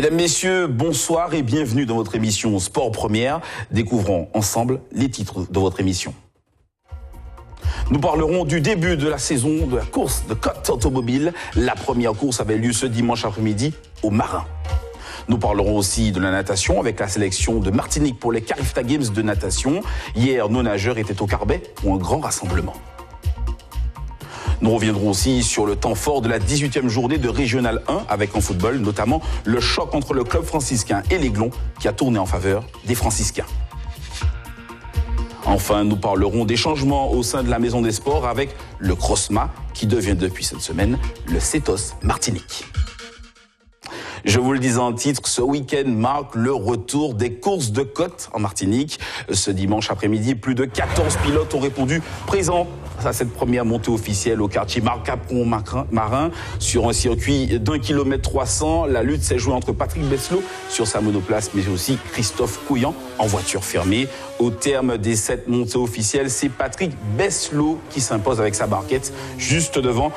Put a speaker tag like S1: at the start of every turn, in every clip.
S1: Mesdames, Messieurs, bonsoir et bienvenue dans votre émission Sport Première. Découvrons ensemble les titres de votre émission. Nous parlerons du début de la saison de la course de côte automobile. La première course avait lieu ce dimanche après-midi au Marin. Nous parlerons aussi de la natation avec la sélection de Martinique pour les Carifta Games de natation. Hier, nos nageurs étaient au Carbet pour un grand rassemblement. Nous reviendrons aussi sur le temps fort de la 18e journée de Régional 1 avec en football, notamment le choc entre le club franciscain et l'Aiglon qui a tourné en faveur des franciscains. Enfin, nous parlerons des changements au sein de la Maison des Sports avec le CROSMA qui devient depuis cette semaine le CETOS Martinique. Je vous le disais en titre, ce week-end marque le retour des courses de côte en Martinique. Ce dimanche après-midi, plus de 14 pilotes ont répondu présents à cette première montée officielle au quartier Marc-Capron-Marin. Sur un circuit d'1 km 300, la lutte s'est jouée entre Patrick Besselot sur sa monoplace, mais aussi Christophe Couillan en voiture fermée. Au terme des 7 montées officielles, c'est Patrick Besselot qui s'impose avec sa barquette, juste devant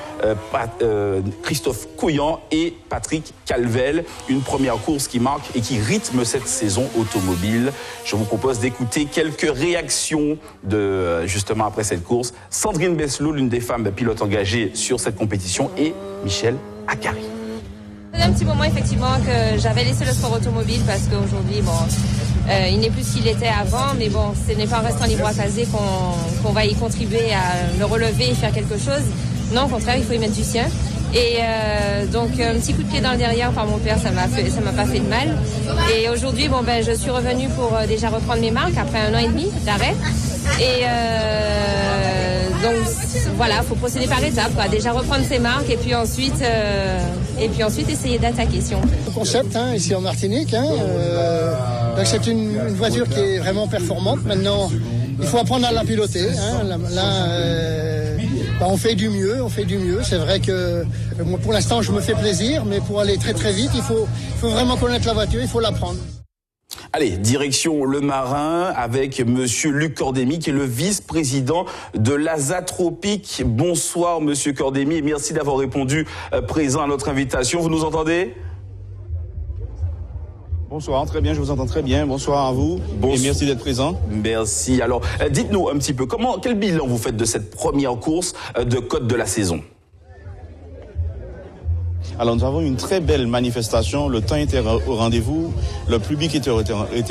S1: Christophe Couillan et Patrick Calvel. Une première course qui marque et qui rythme cette saison automobile. Je vous propose d'écouter quelques réactions justement après cette course. Sandrine Besselot, l'une des femmes pilotes engagées sur cette compétition, et Michel Akari.
S2: C'est un petit moment effectivement que j'avais laissé le sport automobile parce qu'aujourd'hui, il n'est plus ce qu'il était avant, mais bon, ce n'est pas en restant libre à caser qu'on va y contribuer à le relever et faire quelque chose. Non, au contraire, il faut y mettre du sien. Et donc un petit coup de pied dans le derrière par mon père, ça m'a pas fait de mal. Et aujourd'hui, je suis revenue pour déjà reprendre mes marques après 1 an et demi d'arrêt. Et donc voilà, faut procéder par étapes, quoi. Déjà reprendre ses marques et puis ensuite essayer d'attaquer si on peut.
S3: Le concept ici en Martinique, donc c'est une voiture qui est vraiment performante. Maintenant, il faut apprendre à la piloter. On fait du mieux. C'est vrai que moi, pour l'instant, je me fais plaisir, mais pour aller très très vite, il faut vraiment connaître la voiture, il faut l'apprendre.
S1: Allez, direction le Marin avec monsieur Luc Cordémy qui est le vice-président de l'Azatropique. Bonsoir monsieur Cordémy et merci d'avoir répondu présent à notre invitation. Vous nous entendez ?
S4: Bonsoir, très bien, je vous entends très bien. Bonsoir à vous et merci d'être présent.
S1: Merci. Alors, dites-nous un petit peu, quel bilan vous faites de cette première course de côte de la saison ?
S4: Alors, nous avons une très belle manifestation. Le temps était au rendez-vous. Le public était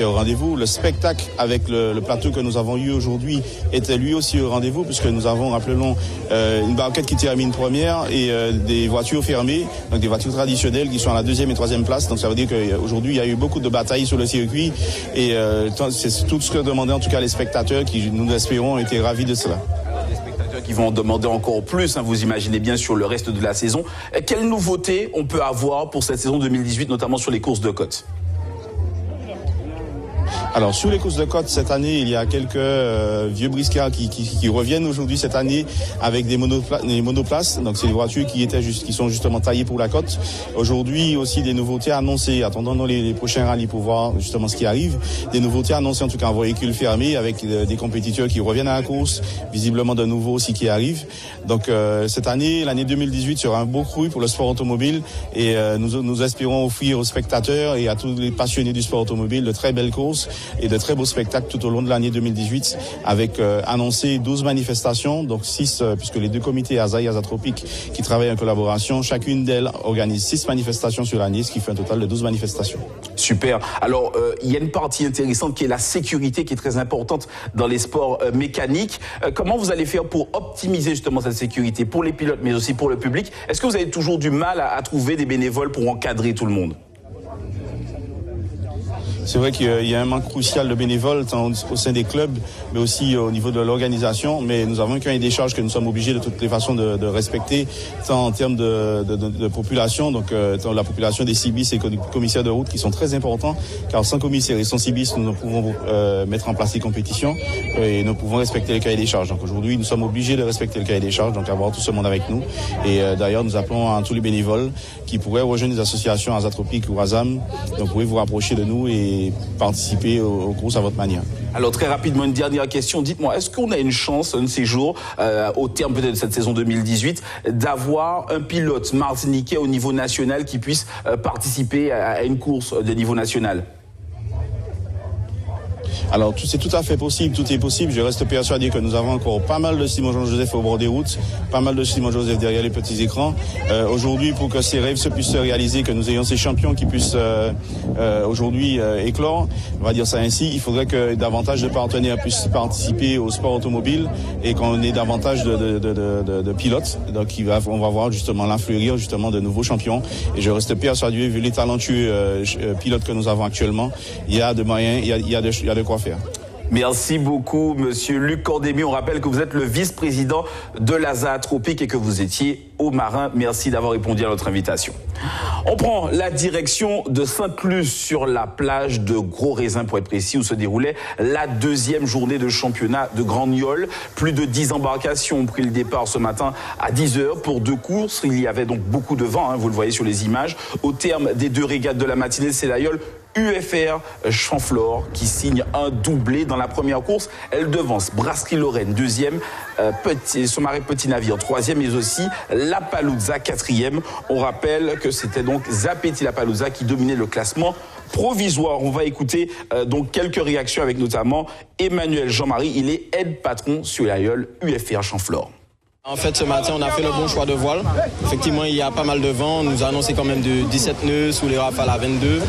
S4: au rendez-vous. Le spectacle avec le plateau que nous avons eu aujourd'hui était lui aussi au rendez-vous puisque nous avons, rappelons, une barquette qui termine première et des voitures fermées, donc des voitures traditionnelles qui sont à la 2e et 3e place. Donc, ça veut dire qu'aujourd'hui, il y a eu beaucoup de batailles sur le circuit et c'est tout ce que demandaient en tout cas les spectateurs qui, nous l'espérons, ont été ravis de cela.
S1: Qui vont en demander encore plus, vous imaginez bien, sur le reste de la saison. Quelles nouveautés on peut avoir pour cette saison 2018, notamment sur les courses de côte ?
S4: Alors, sur les courses de côte, cette année, il y a quelques vieux briscards qui reviennent aujourd'hui cette année avec des monoplaces. Donc, c'est des voitures qui sont justement taillées pour la côte. Aujourd'hui, aussi des nouveautés annoncées. Attendons dans les prochains rallyes pour voir justement ce qui arrive. Des nouveautés annoncées, en tout cas, en véhicule fermé avec des compétiteurs qui reviennent à la course. Visiblement, de nouveaux aussi qui arrivent. Donc, cette année, l'année 2018 sera un beau cru pour le sport automobile et nous espérons offrir aux spectateurs et à tous les passionnés du sport automobile de très belles courses et de très beaux spectacles tout au long de l'année 2018 avec annoncé 12 manifestations, donc 6 puisque les deux comités ASA et Azatropique qui travaillent en collaboration, chacune d'elles organise 6 manifestations sur l'année, ce qui fait un total de 12 manifestations.
S1: Super. Alors, il y a une partie intéressante qui est la sécurité qui est très importante dans les sports mécaniques. Comment vous allez faire pour optimiser justement cette sécurité pour les pilotes mais aussi pour le public ? Est-ce que vous avez toujours du mal à trouver des bénévoles pour encadrer tout le monde ?
S4: C'est vrai qu'il y a un manque crucial de bénévoles tant au sein des clubs, mais aussi au niveau de l'organisation. Mais nous avons un cahier des charges que nous sommes obligés de toutes les façons de respecter, tant en termes de population, donc tant la population des CIBIS et commissaires de route qui sont très importants, car sans commissaires et sans CIBIS, nous ne pouvons mettre en place les compétitions et nous pouvons respecter le cahier des charges. Donc aujourd'hui, nous sommes obligés de respecter le cahier des charges, donc avoir tout ce monde avec nous. Et d'ailleurs, nous appelons à tous les bénévoles qui pourraient rejoindre les associations Azatropique ou Azam. Donc vous pouvez vous rapprocher de nous et et participer aux courses à votre manière.
S1: Alors très rapidement, une dernière question. Dites-moi, est-ce qu'on a une chance, un de ces jours, au terme peut-être de cette saison 2018, d'avoir un pilote martiniquais au niveau national qui puisse participer à une course de niveau national ?
S4: Alors c'est tout à fait possible, tout est possible. Je reste persuadé que nous avons encore pas mal de Simon Jean-Joseph au bord des routes, pas mal de Simon Joseph derrière les petits écrans. Aujourd'hui, pour que ces rêves puissent se réaliser, que nous ayons ces champions qui puissent aujourd'hui éclore, on va dire ça ainsi, il faudrait que davantage de partenaires puissent participer au sport automobile et qu'on ait davantage de pilotes. Donc on va voir justement l'infleurir justement de nouveaux champions. Et je reste persuadé, vu les talentueux pilotes que nous avons actuellement, il y a de moyens, il y a de quoi faire.
S1: Merci beaucoup, monsieur Luc Cordémy. On rappelle que vous êtes le vice-président de l'ASA Tropique et que vous étiez au Marin. Merci d'avoir répondu à notre invitation. On prend la direction de Sainte-Luce sur la plage de Gros Raisin, pour être précis, où se déroulait la deuxième journée de championnat de Grand Niol. Plus de 10 embarcations ont pris le départ ce matin à 10h pour 2 courses. Il y avait donc beaucoup de vent, vous le voyez sur les images. Au terme des 2 régates de la matinée, c'est l'aïeul UFR Champflore qui signe un doublé dans la première course. Elle devance Brasserie Lorraine, deuxième, Somaré Petit Navire, troisième, mais aussi La Palouza, quatrième. On rappelle que c'était donc Zapeti La Palouza qui dominait le classement provisoire. On va écouter donc quelques réactions avec notamment Emmanuel Jean-Marie. Il est aide patron sur l'aïeul UFR Champflore.
S5: En fait, ce matin, on a fait le bon choix de voile. Effectivement, il y a pas mal de vent. On nous a annoncé quand même de 17 nœuds sous les rafales à 22.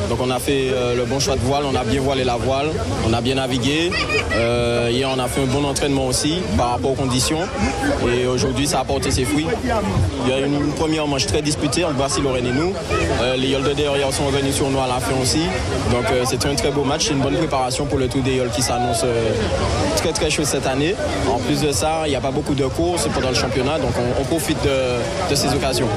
S5: Donc, on a fait le bon choix de voile. On a bien voilé la voile. On a bien navigué. Hier, on a fait un bon entraînement aussi par rapport aux conditions. Et aujourd'hui, ça a porté ses fruits. Il y a une première manche très disputée entre Brasserie Lorraine et nous. Les yoles de derrière sont revenus sur nous à la fin aussi. Donc, c'est un très beau match. C'est une bonne préparation pour le Tour des yoles qui s'annonce très, très chaud cette année. En plus de ça, il n'y a pas beaucoup de courses pendant le championnat, donc on profite de ces occasions.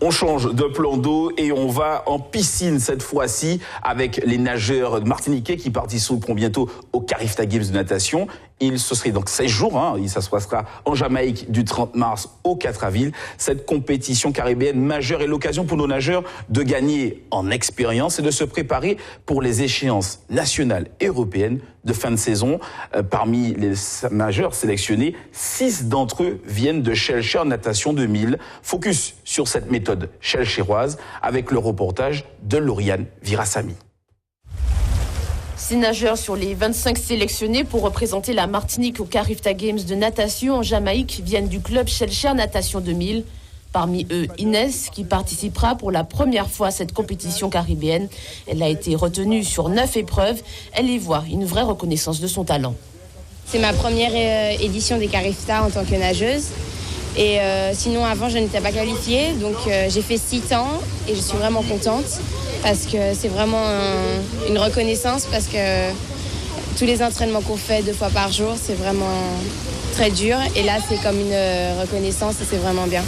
S1: On change de plan d'eau et on va en piscine cette fois-ci avec les nageurs martiniquais qui participeront bientôt au Carifta Games de natation. Ce serait donc 16 jours, ça se passera en Jamaïque du 30 mars au 4 avril. Cette compétition caribéenne majeure est l'occasion pour nos nageurs de gagner en expérience et de se préparer pour les échéances nationales et européennes de fin de saison. Parmi les nageurs sélectionnés, 6 d'entre eux viennent de Shellshare Natation 2000. Focus sur cette méthode shellsharoise avec le reportage de Lauriane Virasamy.
S6: 6 nageurs sur les 25 sélectionnés pour représenter la Martinique au Carifta Games de natation en Jamaïque viennent du club Shellshare Natation 2000. Parmi eux, Inès, qui participera pour la première fois à cette compétition caribéenne. Elle a été retenue sur 9 épreuves. Elle y voit une vraie reconnaissance de son talent.
S7: C'est ma première édition des Carifta en tant que nageuse. Et sinon, avant, je n'étais pas qualifiée. Donc, j'ai fait 6 ans et je suis vraiment contente parce que c'est vraiment une reconnaissance parce que tous les entraînements qu'on fait 2 fois par jour, c'est vraiment très dur. Et là, c'est comme une reconnaissance et c'est vraiment bien.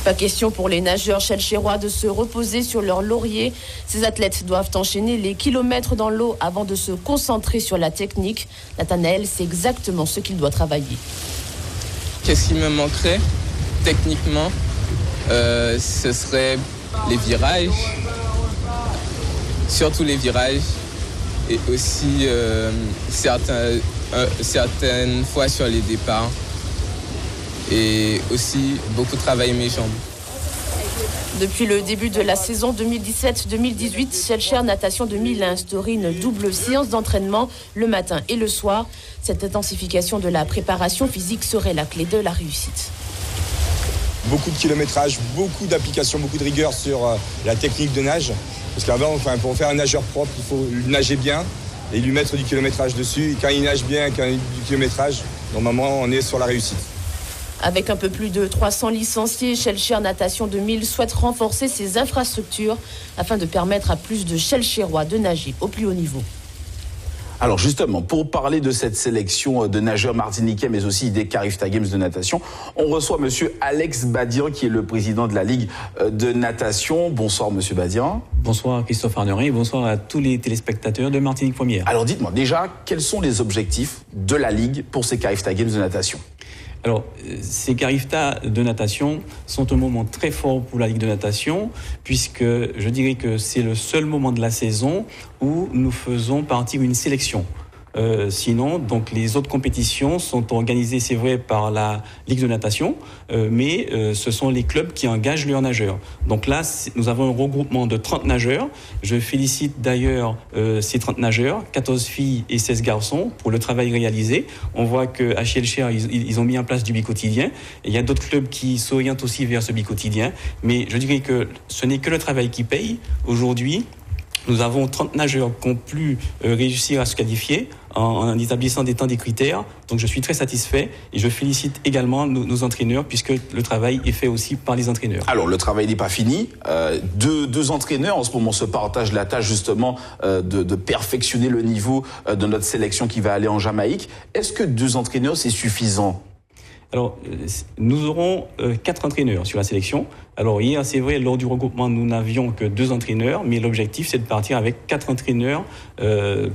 S6: Pas question pour les nageurs shellsharois de se reposer sur leur laurier. Ces athlètes doivent enchaîner les kilomètres dans l'eau avant de se concentrer sur la technique. Nathanaël sait exactement ce qu'il doit travailler.
S8: Qu'est-ce qui me manquerait techniquement ce serait les virages, surtout les virages, et aussi certaines fois sur les départs, et aussi beaucoup travailler mes jambes.
S6: Depuis le début de la saison 2017-2018, Shellshare Natation 2000 a instauré une double séance d'entraînement le matin et le soir. Cette intensification de la préparation physique serait la clé de la réussite.
S9: Beaucoup de kilométrage, beaucoup d'applications, beaucoup de rigueur sur la technique de nage. Parce qu'avant, pour faire un nageur propre, il faut nager bien et lui mettre du kilométrage dessus. Et quand il nage bien, quand il y a du kilométrage, normalement, on est sur la réussite.
S6: Avec un peu plus de 300 licenciés, Shellshare Natation 2000 souhaite renforcer ses infrastructures afin de permettre à plus de shellsharois de nager au plus haut niveau.
S1: Alors justement, pour parler de cette sélection de nageurs martiniquais, mais aussi des Carifta Games de natation, on reçoit monsieur Alex Badian, qui est le président de la Ligue de natation. Bonsoir monsieur Badian.
S10: Bonsoir Christophe Arnery et bonsoir à tous les téléspectateurs de Martinique Première.
S1: Alors dites-moi déjà, quels sont les objectifs de la Ligue pour ces Carifta Games de natation ?
S10: Alors, ces cariftas de natation sont un moment très fort pour la Ligue de natation, puisque je dirais que c'est le seul moment de la saison où nous faisons partir une sélection. Sinon, donc les autres compétitions sont organisées, c'est vrai, par la Ligue de natation, mais ce sont les clubs qui engagent leurs nageurs. Donc là, nous avons un regroupement de 30 nageurs. Je félicite d'ailleurs ces 30 nageurs, 14 filles et 16 garçons, pour le travail réalisé. On voit qu'à Schellcher, ils ont mis en place du bicotidien. Et il y a d'autres clubs qui s'orientent aussi vers ce bicotidien. Mais je dirais que ce n'est que le travail qui paye. Aujourd'hui, nous avons 30 nageurs qui ont pu réussir à se qualifier en établissant des temps, des critères. Donc je suis très satisfait et je félicite également nos entraîneurs puisque le travail est fait aussi par les entraîneurs.
S1: Alors le travail n'est pas fini. Deux entraîneurs en ce moment se partagent la tâche justement de perfectionner le niveau de notre sélection qui va aller en Jamaïque. Est-ce que 2 entraîneurs c'est suffisant ?
S10: Alors, nous aurons 4 entraîneurs sur la sélection. Alors, hier, c'est vrai, lors du regroupement, nous n'avions que 2 entraîneurs, mais l'objectif, c'est de partir avec 4 entraîneurs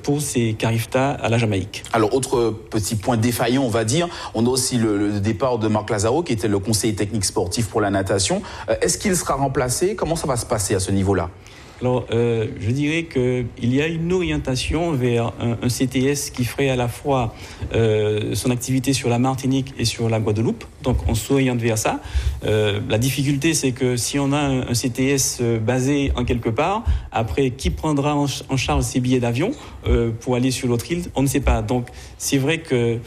S10: pour ces cariftas à la Jamaïque.
S1: Alors, autre petit point défaillant, on va dire, on a aussi le départ de Marc Lazaro, qui était le conseiller technique sportif pour la natation. Est-ce qu'il sera remplacé ? Comment ça va se passer à ce niveau-là ?
S10: Alors, je dirais qu'il y a une orientation vers un CTS qui ferait à la fois son activité sur la Martinique et sur la Guadeloupe. Donc, on s'oriente vers ça. La difficulté, c'est que si on a un CTS basé en quelque part, après, qui prendra en charge ses billets d'avion pour aller sur l'autre île ? On ne sait pas. Donc, c'est vrai que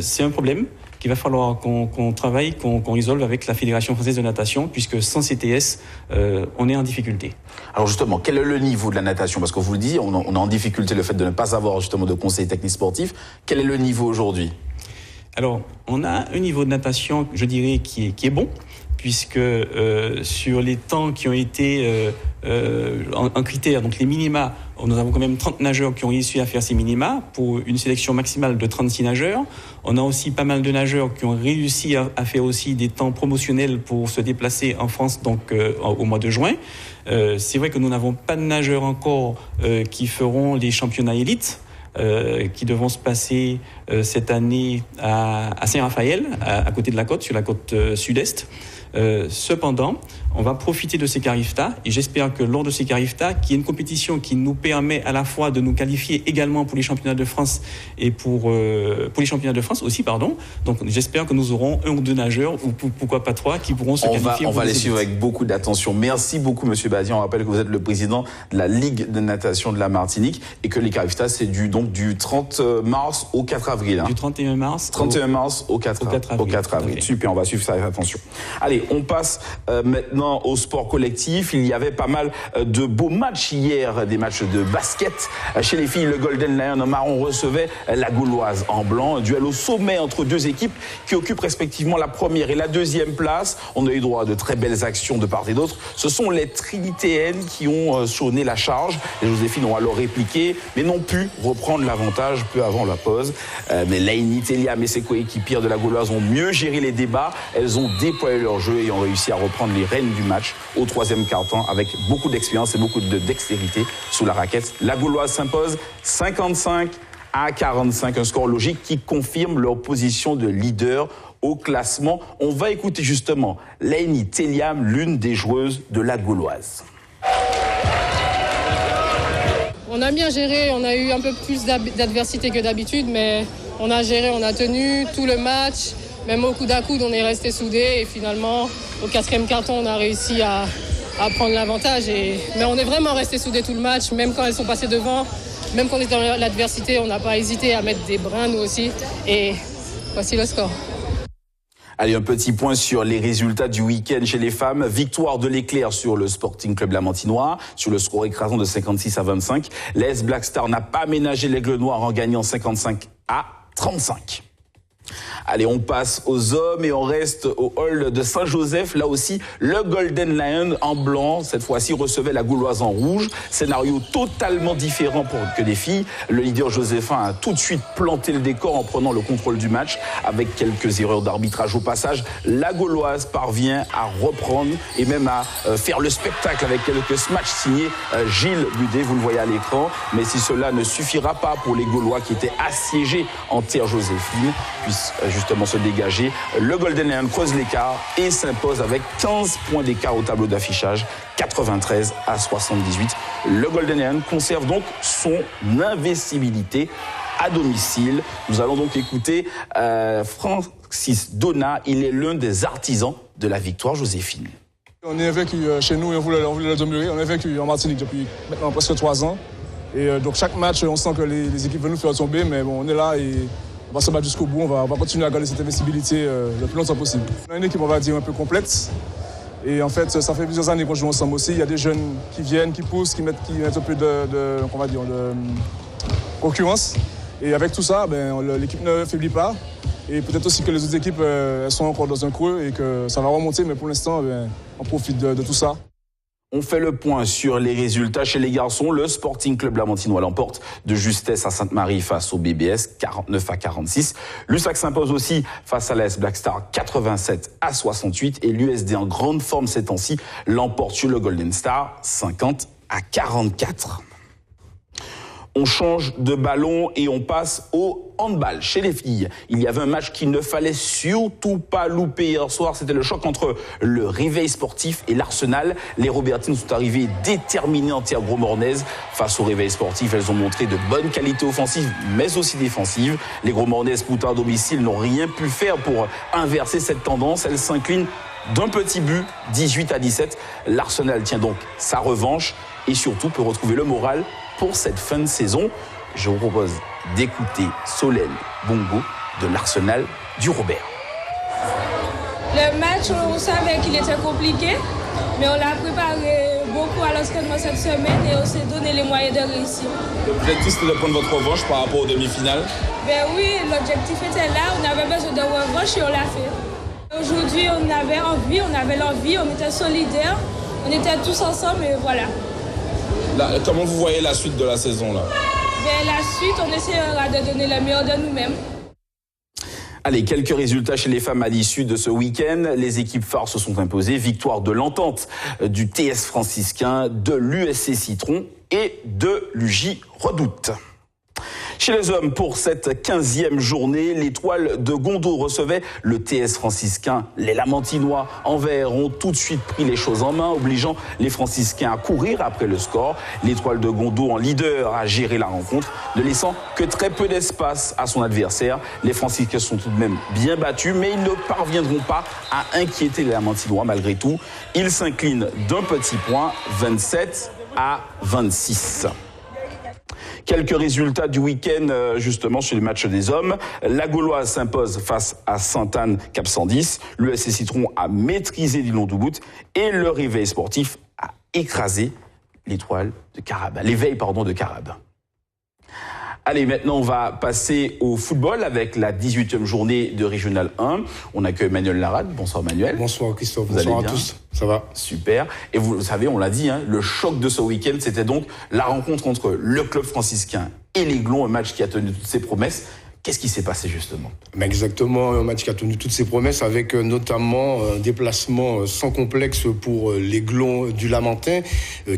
S10: c'est un problème qu'il va falloir qu'on travaille, qu'on résolve avec la Fédération française de natation, puisque sans CTS, on est en difficulté.
S1: Alors justement, quel est le niveau de la natation ? Parce que vous le disiez, on a en difficulté le fait de ne pas avoir justement de conseil technique sportif. Quel est le niveau aujourd'hui ?
S10: Alors, on a un niveau de natation, je dirais, qui est bon, puisque sur les temps qui ont été en critères, donc les minima, nous avons quand même 30 nageurs qui ont réussi à faire ces minima pour une sélection maximale de 36 nageurs. On a aussi pas mal de nageurs qui ont réussi à faire aussi des temps promotionnels pour se déplacer en France donc au mois de juin. C'est vrai que nous n'avons pas de nageurs encore qui feront les championnats élites. Qui devront se passer cette année à Saint-Raphaël, à côté de la côte, sur la côte sud-est. Cependant, on va profiter de ces cariftas et j'espère que lors de ces cariftas, qui est une compétition qui nous permet à la fois de nous qualifier également pour les championnats de France et pour les championnats de France aussi, pardon. Donc j'espère que nous aurons 1 ou 2 nageurs ou pourquoi pas 3 qui pourront se qualifier.
S1: On va les suivre avec beaucoup d'attention. Merci beaucoup, Monsieur Badian. On rappelle que vous êtes le président de la Ligue de natation de la Martinique et que les cariftas, c'est du 30 mars au 4 avril.
S10: Du 31 mars
S1: au 4 avril. Super, on va suivre ça avec attention. Allez, on passe maintenant au sport collectif. Il y avait pas mal de beaux matchs hier, des matchs de basket. Chez les filles, le Golden Lion en marron recevait la Gauloise en blanc. Un duel au sommet entre 2 équipes qui occupent respectivement la première et la deuxième place. On a eu droit à de très belles actions de part et d'autre. Ce sont les Trinitéennes qui ont sonné la charge. Les Joséphines ont alors répliqué, mais n'ont pu reprendre l'avantage peu avant la pause. Mais Laini Teliam et ses coéquipières de la Gauloise ont mieux géré les débats. Elles ont déployé leur jeu et ont réussi à reprendre les rênes du match au 3e quart-temps avec beaucoup d'expérience et beaucoup de dextérité sous la raquette. La Gauloise s'impose 55-45, un score logique qui confirme leur position de leader au classement. On va écouter justement Laini Teliam, l'une des joueuses de la Gauloise.
S11: On a bien géré, on a eu un peu plus d'adversité que d'habitude, mais on a géré, on a tenu tout le match. Même au coude à coude, on est resté soudés et finalement, au 4e quart-temps, on a réussi à prendre l'avantage. Mais on est vraiment resté soudés tout le match, même quand elles sont passées devant, même quand on était dans l'adversité, on n'a pas hésité à mettre des brins, nous aussi. Et voici le score.
S1: Allez, un petit point sur les résultats du week-end chez les femmes. Victoire de l'Éclair sur le Sporting Club Lamantinois, sur le score écrasant de 56-25. L'AS Black Star n'a pas ménagé l'Aigle Noir en gagnant 55-35. Allez, on passe aux hommes et on reste au hall de Saint-Joseph. Là aussi, le Golden Lion en blanc, cette fois-ci, recevait la Gauloise en rouge. Scénario totalement différent que les filles. Le leader joséphin a tout de suite planté le décor en prenant le contrôle du match. Avec quelques erreurs d'arbitrage au passage, la Gauloise parvient à reprendre et même à faire le spectacle avec quelques smash signés Gilles Budet, vous le voyez à l'écran. Mais si cela ne suffira pas pour les Gaulois qui étaient assiégés en terre joséphine, puisse justement se dégager. Le Golden Lion creuse l'écart et s'impose avec 15 points d'écart au tableau d'affichage, 93 à 78. Le Golden Lion conserve donc son invincibilité à domicile. Nous allons donc écouter Francis Donat. Il est l'un des artisans de la victoire, Joséphine.
S12: On est invaincu chez nous et on voulait le demeurer. On est invaincu en Martinique depuis maintenant presque 3 ans. Et donc chaque match, on sent que les équipes veulent nous faire tomber, mais bon, on est là et on va se battre jusqu'au bout. On va continuer à garder cette invincibilité le plus longtemps possible. On a une équipe, on va dire, un peu complète. Et en fait, ça fait plusieurs années qu'on joue ensemble aussi. Il y a des jeunes qui viennent, qui poussent, qui mettent un peu de concurrence. Et avec tout ça, l'équipe ne faiblit pas. Et peut-être aussi que les autres équipes elles sont encore dans un creux et que ça va remonter. Mais pour l'instant, on profite de tout ça.
S1: On fait le point sur les résultats chez les garçons. Le Sporting Club Lamantinois l'emporte de justesse à Sainte-Marie face au BBS, 49 à 46. L'USAC s'impose aussi face à l'AS Black Star, 87 à 68. Et l'USD en grande forme ces temps-ci l'emporte sur le Golden Star, 50 à 44. On change de ballon et on passe au handball. Chez les filles, il y avait un match qu'il ne fallait surtout pas louper hier soir. C'était le choc entre le Réveil Sportif et l'Arsenal. Les Robertines sont arrivées déterminées en terre gros-mornaise. Face au Réveil Sportif, elles ont montré de bonnes qualités offensives, mais aussi défensives. Les gros-mornaises, pourtant à domicile, n'ont rien pu faire pour inverser cette tendance. Elles s'inclinent d'un petit but, 18 à 17. L'Arsenal tient donc sa revanche et surtout peut retrouver le moral pour cette fin de saison. Je vous propose d'écouter Solène Bongo de l'Arsenal du Robert.
S13: Le match, on savait qu'il était compliqué, mais on l'a préparé beaucoup à l'entraînement cette semaine et on s'est donné les moyens de réussir.
S1: L'objectif, c'était de prendre votre revanche par rapport aux demi-finales?
S13: Oui, l'objectif était là, on avait besoin de revanche et on l'a fait. Aujourd'hui, on avait envie, on avait l'envie, on était solidaires, on était tous ensemble et voilà.
S1: Comment vous voyez la suite de la saison là?
S13: La suite, on essaiera de donner le meilleur de nous-mêmes.
S1: Allez, quelques résultats chez les femmes à l'issue de ce week-end. Les équipes phares se sont imposées. Victoire de l'Entente, du TS Franciscain, de l'USC Citron et de l'UJ Redoute. Chez les hommes, pour cette 15e journée, l'Étoile de Gondeau recevait le TS franciscain. Les Lamantinois en vert ont tout de suite pris les choses en main, obligeant les franciscains à courir après le score. L'Étoile de Gondeau, en leader, a géré la rencontre, ne laissant que très peu d'espace à son adversaire. Les franciscains sont tout de même bien battus, mais ils ne parviendront pas à inquiéter les Lamantinois malgré tout. Ils s'inclinent d'un petit point, 27 à 26. Quelques résultats du week-end, justement, sur les matchs des hommes. La Gauloise s'impose face à Sainte-Anne Cap 110. L'USC Citron a maîtrisé Dillon-Doubout. Et le Réveil Sportif a écrasé l'étoile de Carab. L'éveil, de Carab. Allez, maintenant, on va passer au football avec la 18e journée de Régional 1. On accueille Manuel Larade. Bonsoir, Manuel.
S14: Bonsoir, Christophe.
S1: Vous allez
S14: Bonsoir
S1: bien?
S14: à tous. Ça va?
S1: Super. Et vous savez, on l'a dit, le choc de ce week-end, c'était donc la rencontre entre le club franciscain et l'Aiglon, un match qui a tenu toutes ses promesses. Qu'est-ce qui s'est passé justement?
S14: Exactement, un match qui a tenu toutes ses promesses avec notamment un déplacement sans complexe pour l'Aiglon du Lamentin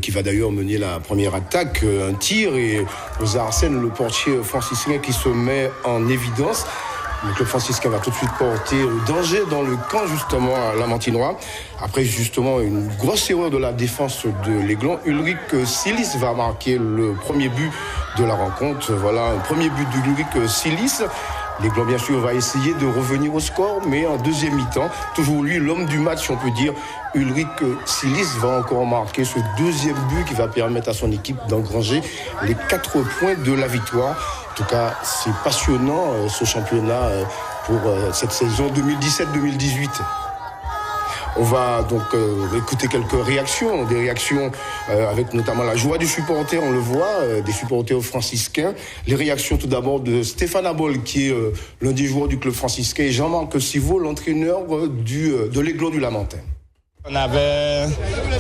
S14: qui va d'ailleurs mener la première attaque, un tir et Arsène, le portier franciscain qui se met en évidence. Le club franciscain va tout de suite porter le danger dans le camp justement lamantinois. Après justement une grosse erreur de la défense de l'Aiglon, Ulrich Silis va marquer le premier but de la rencontre. Voilà, un premier but d'Ulrich Silis. L'Aiglon bien sûr va essayer de revenir au score, mais en deuxième mi-temps, toujours lui, l'homme du match, on peut dire, Ulrich Silis va encore marquer ce deuxième but qui va permettre à son équipe d'engranger les 4 points de la victoire. En tout cas, c'est passionnant ce championnat pour cette saison 2017-2018. On va donc écouter quelques réactions, des réactions avec notamment la joie du supporter, on le voit, des supporters franciscains. Les réactions tout d'abord de Stéphane Abol, qui est l'un des joueurs du club franciscain, et Jean-Marc Sivot, l'entraîneur de l'Aiglon du Lamentin.
S15: On avait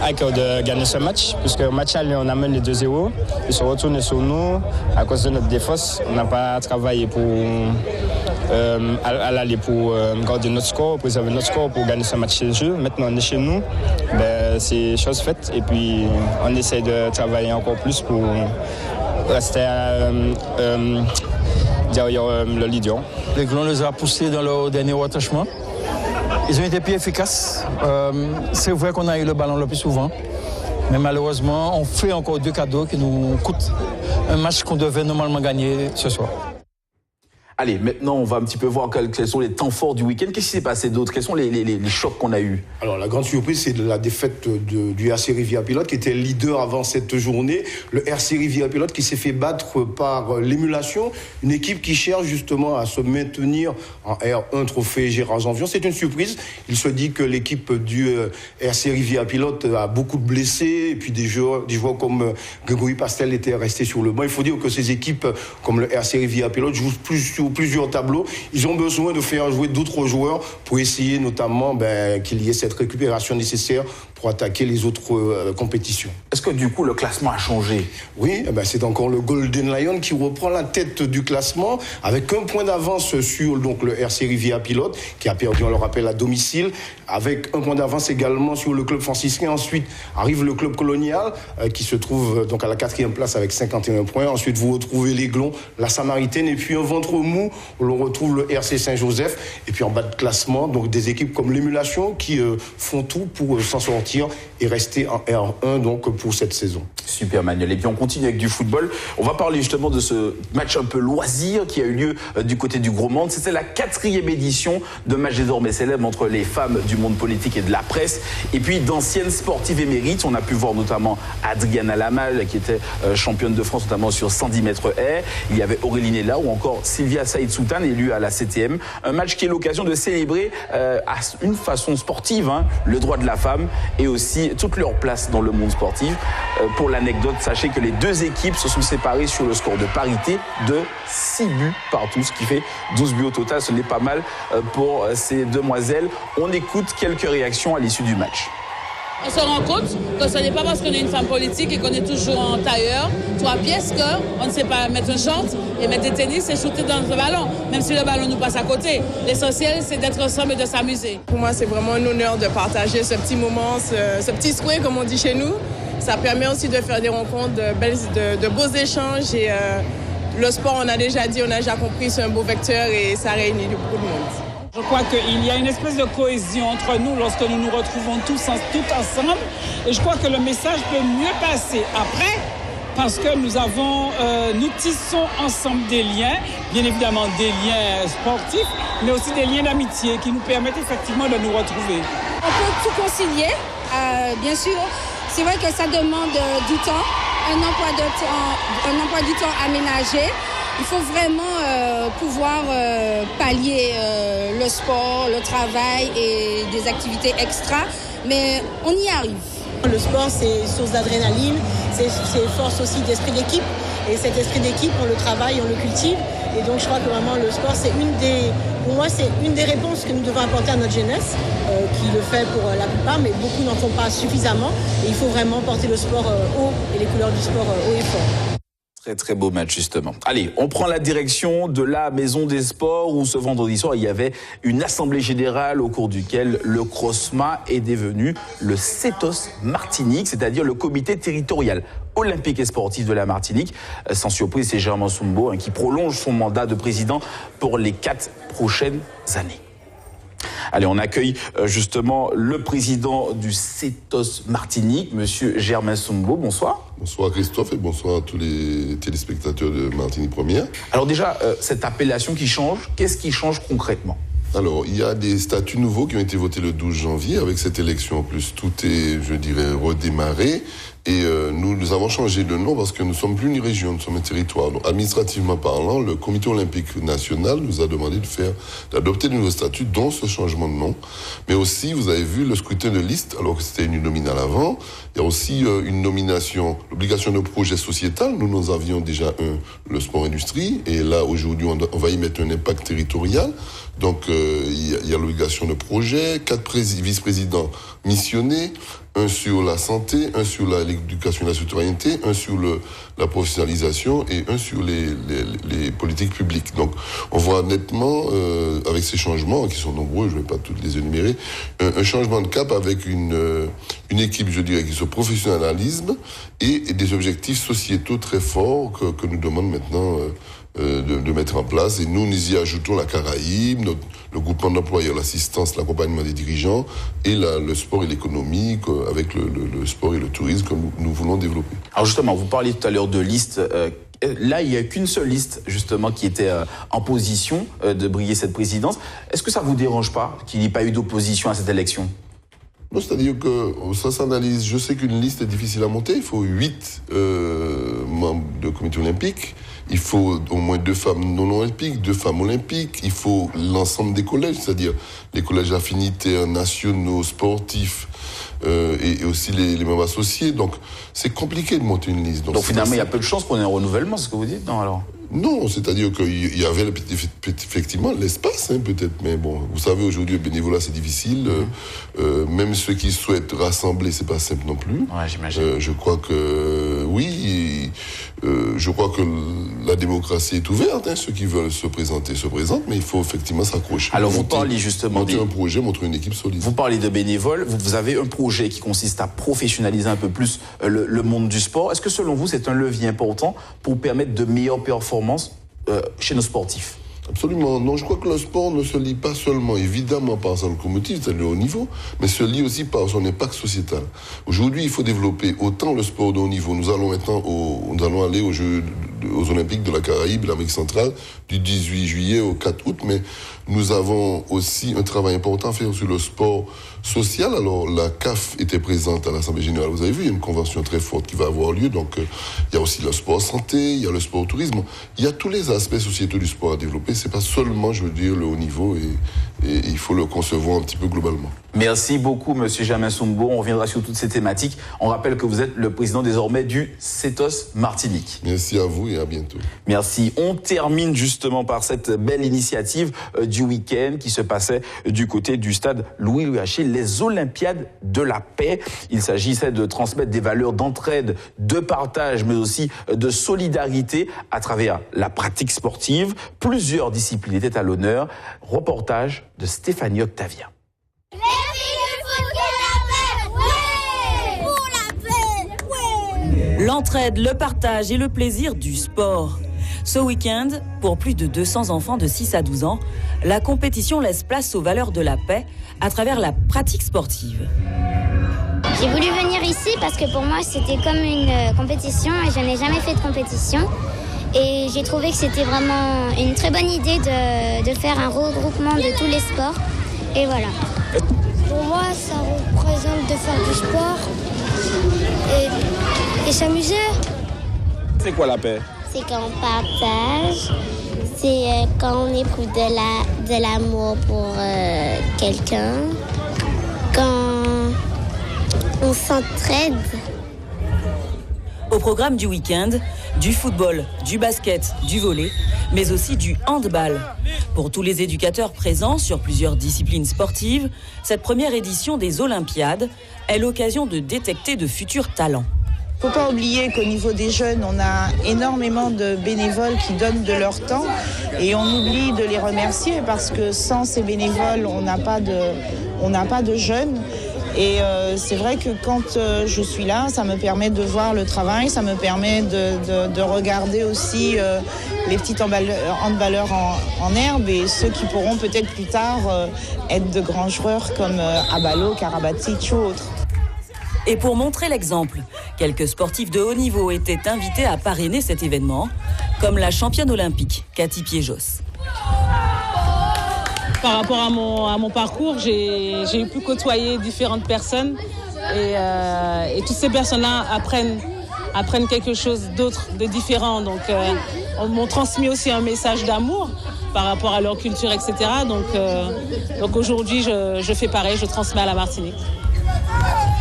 S15: à cœur de gagner ce match, puisque au match aller, on amène les 2-0. Ils sont retournés sur nous à cause de notre défense. On n'a pas travaillé pour aller pour garder notre score, préserver notre score pour gagner ce match chez eux. Maintenant, on est chez nous. C'est chose faite. Et puis, on essaie de travailler encore plus pour rester derrière le leader.
S16: L'Aiglon les a poussés dans leur dernier attachement. Ils ont été plus efficaces. C'est vrai qu'on a eu le ballon le plus souvent. Mais malheureusement, on fait encore 2 cadeaux qui nous coûtent un match qu'on devait normalement gagner ce soir.
S1: Allez, maintenant, on va un petit peu voir quels sont les temps forts du week-end. Qu'est-ce qui s'est passé d'autre? Quels sont les chocs qu'on a eus?
S14: Alors, la grande surprise, c'est la défaite du RC Rivière-Pilote, qui était leader avant cette journée. Le RC Rivière-Pilote qui s'est fait battre par l'Émulation, une équipe qui cherche justement à se maintenir en R1 trophée Gérard Janvion. C'est une surprise. Il se dit que l'équipe du RC Rivière-Pilote a beaucoup de blessés, et puis des joueurs comme Grégory Pastel étaient restés sur le banc. Il faut dire que ces équipes, comme le RC Rivière-Pilote, jouent sur plusieurs tableaux. Ils ont besoin de faire jouer d'autres joueurs pour essayer notamment qu'il y ait cette récupération nécessaire pour attaquer les autres compétitions.
S1: Est-ce que du coup le classement a changé?
S14: Oui, c'est encore le Golden Lion qui reprend la tête du classement avec 1 point d'avance sur donc, le RC Rivière-Pilote qui a perdu, on le rappelle, à domicile, avec 1 point d'avance également sur le club franciscain. Ensuite arrive le club colonial qui se trouve donc à la 4e place avec 51 points. Ensuite vous retrouvez l'Aiglon, la Samaritaine et puis un ventre mou où l'on retrouve le RC Saint-Joseph. Et puis en bas de classement, donc des équipes comme l'Émulation qui font tout pour s'en sortir et rester en R1 donc pour cette saison.
S1: Super Manuel. Et puis on continue avec du football. On va parler justement de ce match un peu loisir qui a eu lieu du côté du Gros Monde. C'était la 4e édition de match désormais célèbre entre les femmes du monde politique et de la presse et puis d'anciennes sportives émérites. On a pu voir notamment Adriana Lamal qui était championne de France notamment sur 110 mètres haies. Il y avait Aurélie Nella ou encore Sylvia Saïd Soutane élue à la 7e. Un match qui est l'occasion de célébrer à une façon sportive le droit de la femme et aussi toute leur place dans le monde sportif. Pour l'anecdote, sachez que les 2 équipes se sont séparées sur le score de parité de 6 buts partout, ce qui fait 12 buts au total. Ce n'est pas mal pour ces demoiselles. On écoute quelques réactions à l'issue du match.
S17: On se rend compte que ce n'est pas parce qu'on est une femme politique et qu'on est toujours en tailleur, 3 pièces, qu'on ne sait pas mettre un short et mettre des tennis et shooter dans le ballon, même si le ballon nous passe à côté. L'essentiel, c'est d'être ensemble et de s'amuser.
S18: Pour moi, c'est vraiment un honneur de partager ce petit moment, ce petit square, comme on dit chez nous. Ça permet aussi de faire des rencontres, de beaux échanges. Et le sport, on a déjà dit, on a déjà compris, c'est un beau vecteur et ça réunit beaucoup de monde.
S19: Je crois qu'il y a une espèce de cohésion entre nous lorsque nous nous retrouvons tous ensemble. Et je crois que le message peut mieux passer après parce que nous tissons ensemble des liens, bien évidemment des liens sportifs, mais aussi des liens d'amitié qui nous permettent effectivement de nous retrouver.
S20: On peut tout concilier, bien sûr. C'est vrai que ça demande du temps, un emploi du temps aménagé. Il faut vraiment pouvoir pallier le sport, le travail et des activités extra, mais on y arrive.
S21: Le sport, c'est source d'adrénaline, c'est force aussi d'esprit d'équipe. Et cet esprit d'équipe, on le travaille, on le cultive. Et donc je crois que vraiment le sport, pour moi, c'est une des réponses que nous devons apporter à notre jeunesse, qui le fait pour la plupart, mais beaucoup n'en font pas suffisamment. Et il faut vraiment porter le sport haut et les couleurs du sport haut et fort.
S1: Très très beau match justement. Allez, on prend la direction de la Maison des Sports où ce vendredi soir il y avait une assemblée générale au cours duquel le CROSMA est devenu le CETOS Martinique, c'est-à-dire le comité territorial olympique et sportif de la Martinique. Sans surprise, c'est Germain Soumbo qui prolonge son mandat de président pour les 4 prochaines années. Allez, on accueille justement le président du CETOS Martinique, monsieur Germain Soumbo. Bonsoir.
S22: Bonsoir Christophe et bonsoir à tous les téléspectateurs de Martinique Première.
S1: Alors déjà, cette appellation qui change, qu'est-ce qui change concrètement ?
S22: Alors, il y a des statuts nouveaux qui ont été votés le 12 janvier. Avec cette élection, en plus, tout est, je dirais, redémarré. Et nous avons changé de nom parce que nous ne sommes plus une région, nous sommes un territoire. Donc, administrativement parlant, le Comité olympique national nous a demandé d'adopter de nouveaux statuts, dont ce changement de nom. Mais aussi, vous avez vu le scrutin de liste, alors que c'était une nominale avant. Il y a aussi une nomination, l'obligation de projet sociétal. Nous avions déjà le sport-industrie. Et là, aujourd'hui, on va y mettre un impact territorial. Donc, il y a l'obligation de projet, 4 vice-présidents missionnés, un sur la santé, un sur l'éducation et la citoyenneté, un sur la professionnalisation et un sur les politiques publiques. Donc, on voit nettement, avec ces changements, qui sont nombreux, je ne vais pas tous les énumérer, un changement de cap avec une équipe, je dirais, qui se professionnalise et des objectifs sociétaux très forts que nous demande maintenant de mettre en place. Et nous y ajoutons la Caraïbe, le groupement d'employeurs, l'assistance, l'accompagnement des dirigeants et le sport et l'économie avec le sport et le tourisme que nous voulons développer.
S1: Alors justement, vous parliez tout à l'heure de liste. Là, il n'y a qu'une seule liste, justement, qui était en position de briguer cette présidence. Est-ce que ça ne vous dérange pas qu'il n'y ait pas eu d'opposition à cette élection ?
S22: Non, c'est-à-dire que ça s'analyse. Je sais qu'une liste est difficile à monter. Il faut 8 membres de comité olympique. Il faut au moins 2 femmes non olympiques, 2 femmes olympiques. Il faut l'ensemble des collèges, c'est-à-dire les collèges affinitaires, nationaux, sportifs, et aussi les membres associés. Donc, c'est compliqué de monter une liste.
S1: Donc finalement, il y a peu de chances qu'on ait un renouvellement, c'est ce que vous dites, non alors ?
S22: Non, c'est-à-dire qu'il y avait effectivement l'espace, peut-être, mais bon, vous savez, aujourd'hui, le bénévolat, c'est difficile. Même ceux qui souhaitent rassembler, c'est pas simple non plus.
S1: Ouais, j'imagine.
S22: Je crois que, oui, je crois que la démocratie est ouverte. Ceux qui veulent se présenter se présentent, mais il faut effectivement s'accrocher.
S1: Alors, vous parlez justement
S22: monter un projet, montrer une équipe solide.
S1: Vous parlez de bénévoles. Vous avez un projet qui consiste à professionnaliser un peu plus le monde du sport. Est-ce que, selon vous, c'est un levier important pour permettre de meilleures performances chez nos sportifs?
S22: Absolument. Non, je crois que le sport ne se lie pas seulement, évidemment, par sa locomotive, c'est-à-dire le haut niveau, mais se lie aussi par son impact sociétal. Aujourd'hui, il faut développer autant le sport de haut niveau. Nous allons maintenant aller aux Olympiques de la Caraïbe, de l'Amérique centrale, du 18 juillet au 4 août, mais nous avons aussi un travail important à faire sur le sport social. Alors, la CAF était présente à l'Assemblée générale. Vous avez vu, il y a une convention très forte qui va avoir lieu. Donc, il y a aussi le sport santé, il y a le sport tourisme. Il y a tous les aspects sociétaux du sport à développer. C'est pas seulement, je veux dire, le haut niveau et il faut le concevoir un petit peu globalement.
S1: Merci beaucoup, Monsieur Germain Soumbo. On reviendra sur toutes ces thématiques. On rappelle que vous êtes le président désormais du CETOS Martinique.
S22: Merci à vous et à bientôt.
S1: Merci. On termine justement par cette belle initiative du week-end qui se passait du côté du stade Louis-Louis Haché, les Olympiades de la paix. Il s'agissait de transmettre des valeurs d'entraide, de partage, mais aussi de solidarité à travers la pratique sportive. Plusieurs disciplines étaient à l'honneur. Reportage de Stéphanie Octavia.
S2: L'entraide, le partage et le plaisir du sport. Ce week-end, pour plus de 200 enfants de 6 à 12 ans, la compétition laisse place aux valeurs de la paix à travers la pratique sportive.
S3: J'ai voulu venir ici parce que pour moi c'était comme une compétition et je n'ai jamais fait de compétition. Et j'ai trouvé que c'était vraiment une très bonne idée de faire un regroupement de tous les sports. Et voilà.
S23: Pour moi, ça représente de faire du sport et s'amuser.
S24: C'est quoi la paix?
S3: C'est quand on partage, c'est quand on éprouve de l'amour pour quelqu'un, quand on s'entraide.
S2: Au programme du week-end, du football, du basket, du volley, mais aussi du handball. Pour tous les éducateurs présents sur plusieurs disciplines sportives, cette première édition des Olympiades est l'occasion de détecter de futurs talents.
S25: Il ne faut pas oublier qu'au niveau des jeunes, on a énormément de bénévoles qui donnent de leur temps et on oublie de les remercier parce que sans ces bénévoles, on n'a pas de jeunes. Et c'est vrai que quand je suis là, ça me permet de voir le travail, ça me permet de regarder aussi les petits handballeurs en herbe et ceux qui pourront peut-être plus tard être de grands joueurs comme Abalo, Karabatic ou autres.
S2: Et pour montrer l'exemple, quelques sportifs de haut niveau étaient invités à parrainer cet événement, comme la championne olympique, Cathy Piéjos.
S17: Par rapport à mon parcours, j'ai pu côtoyer différentes personnes et toutes ces personnes-là apprennent quelque chose d'autre, de différent. Donc, on m'a transmis aussi un message d'amour par rapport à leur culture, etc. Donc aujourd'hui, je fais pareil, je transmets à la Martinique.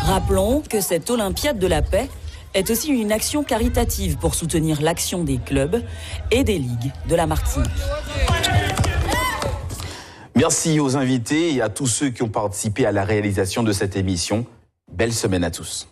S2: Rappelons que cette Olympiade de la paix est aussi une action caritative pour soutenir l'action des clubs et des ligues de la Martinique.
S1: Merci aux invités et à tous ceux qui ont participé à la réalisation de cette émission. Belle semaine à tous.